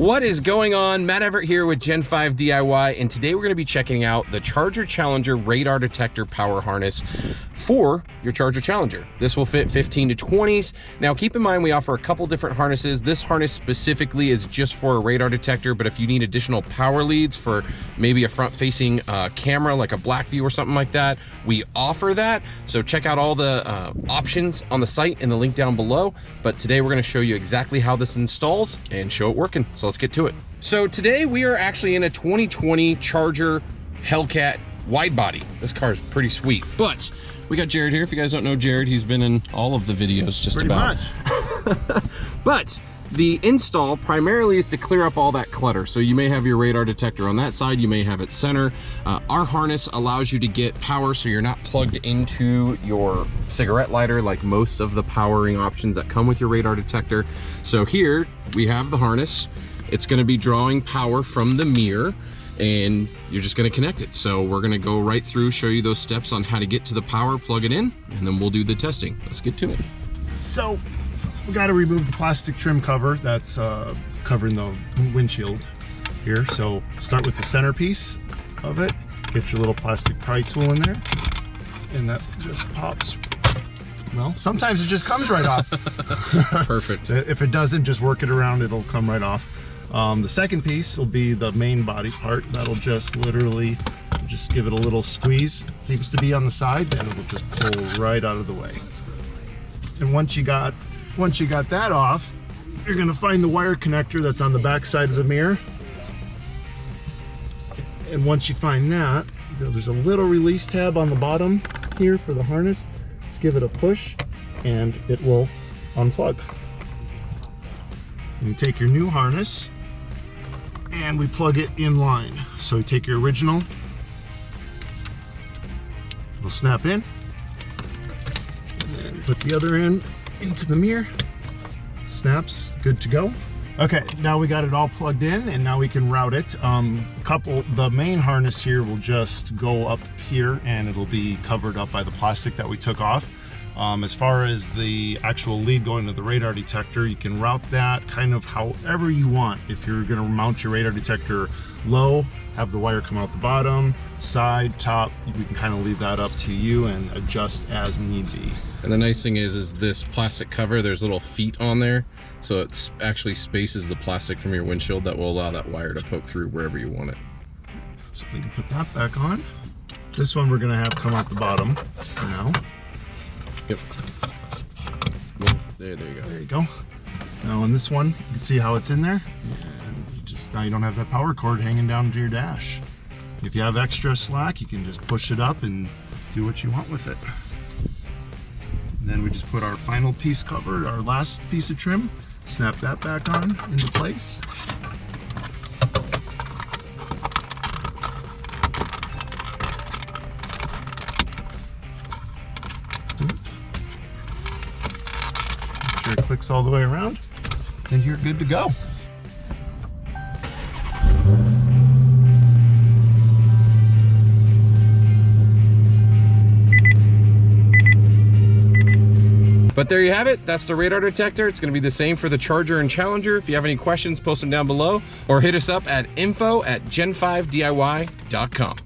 What is going on? Matt Everett here with Gen 5 DIY, and today we're going to be checking out the Charger Challenger radar detector power harness for your Charger Challenger. This will fit 15 to 20s. Now keep in mind we offer a couple different harnesses. This harness specifically is just for a radar detector, but if you need additional power leads for maybe a front-facing camera like a black view or something like that, we offer that. So check out all the options on the site in the link down below. But today we're going to show you exactly how this installs and show it working. So let's get to it. So today we are actually in a 2020 Charger Hellcat wide body. This car is pretty sweet, but we got Jared here. If you guys don't know Jared, he's been in all of the videos just pretty about. Much. But the install primarily is to clear up all that clutter. So you may have your radar detector on that side, you may have it center. Our harness allows you to get power so you're not plugged into your cigarette lighter like most of the powering options that come with your radar detector. So here we have the harness. It's going to be drawing power from the mirror, and you're just going to connect it. So we're going to go right through, show you those steps on how to get to the power, plug it in, and then we'll do the testing. Let's get to it. So we got to remove the plastic trim cover that's covering the windshield here. So start with the centerpiece of it. Get your little plastic pry tool in there, and that just pops. Well, sometimes it just comes right off. Perfect. If it doesn't, just work it around, it'll come right off. The second piece will be the main body part. That'll just literally just give it a little squeeze. It seems to be on the sides, and it'll just pull right out of the way. And once you got that off, you're gonna find the wire connector that's on the back side of the mirror. And once you find that, there's a little release tab on the bottom here for the harness. Just give it a push and it will unplug. And you take your new harness and we plug it in line. So you take your original, it'll snap in, and then put the other end into the mirror, snaps, good to go. Okay, now we got it all plugged in, and now we can route it. The main harness here will just go up here, and it'll be covered up by the plastic that we took off. As far as the actual lead going to the radar detector, you can route that kind of however you want. If you're going to mount your radar detector low, have the wire come out the bottom, side, top, we can kind of leave that up to you and adjust as need be. And the nice thing is this plastic cover, there's little feet on there, so it actually spaces the plastic from your windshield that will allow that wire to poke through wherever you want it. So we can put that back on. This one we're going to have come out the bottom for now. Yep. Well, there you go. There you go. Now on this one, you can see how it's in there. And just now you don't have that power cord hanging down to your dash. If you have extra slack, you can just push it up and do what you want with it. And then we just put our final piece cover, our last piece of trim, snap that back on into place. Make sure it clicks all the way around, and you're good to go. But there you have it. That's the radar detector. It's going to be the same for the Charger and Challenger. If you have any questions, post them down below or hit us up at info@gen5diy.com.